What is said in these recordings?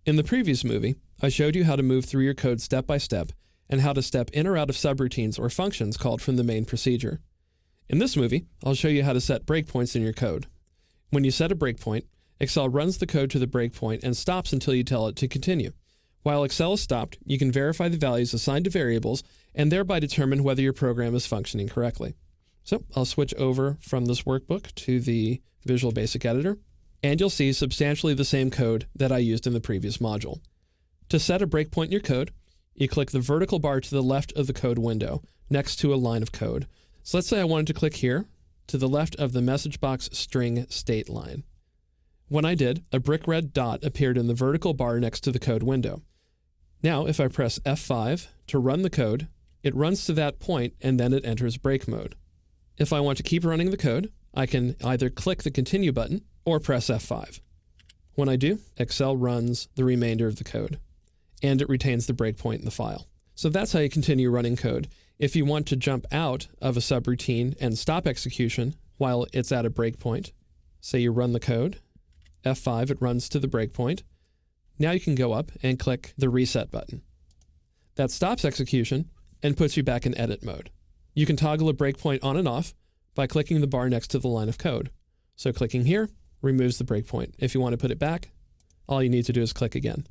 In the previous movie, I showed you how to move through your code step by step and how to step in or out of subroutines or functions called from the main procedure. In this movie, I'll show you how to set breakpoints in your code. When you set a breakpoint, Excel runs the code to the breakpoint and stops until you tell it to continue. While Excel is stopped, you can verify the values assigned to variables and thereby determine whether your program is functioning correctly. So I'll switch over from this workbook to the Visual Basic Editor, and you'll see substantially the same code that I used in the previous module. To set a breakpoint in your code, you click the vertical bar to the left of the code window, next to a line of code. So let's say I wanted to click here, to the left of the message box string state line. When I did, a brick red dot appeared in the vertical bar next to the code window. Now, if I press F5 to run the code, it runs to that point and then it enters break mode. If I want to keep running the code, I can either click the continue button or press F5. When I do, Excel runs the remainder of the code, and it retains the breakpoint in the file. So that's how you continue running code. If you want to jump out of a subroutine and stop execution while it's at a breakpoint, say you run the code, F5, it runs to the breakpoint. Now you can go up and click the reset button. That stops execution and puts you back in edit mode. You can toggle a breakpoint on and off by clicking the bar next to the line of code. So clicking here removes the breakpoint. If you want to put it back, all you need to do is click again.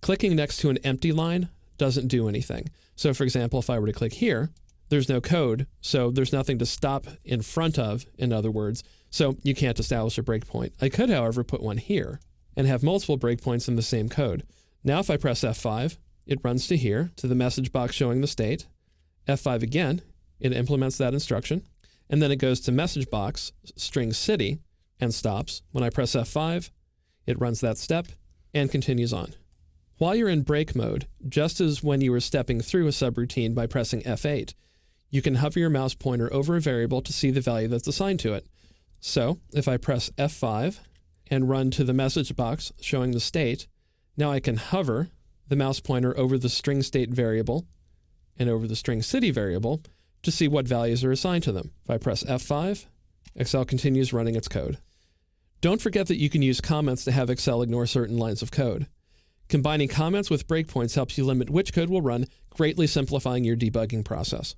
Clicking next to an empty line doesn't do anything. So for example, if I were to click here, there's no code, so there's nothing to stop in front of, in other words, so you can't establish a breakpoint. I could, however, put one here and have multiple breakpoints in the same code. Now if I press F5, it runs to here, to the message box showing the state. F5 again, it implements that instruction, and then it goes to message box, string city, and stops. When I press F5, it runs that step and continues on. While you're in break mode, just as when you were stepping through a subroutine by pressing F8, you can hover your mouse pointer over a variable to see the value that's assigned to it. So if I press F5 and run to the message box showing the state, now I can hover the mouse pointer over the string state variable and over the string city variable to see what values are assigned to them. If I press F5, Excel continues running its code. Don't forget that you can use comments to have Excel ignore certain lines of code. Combining comments with breakpoints helps you limit which code will run, greatly simplifying your debugging process.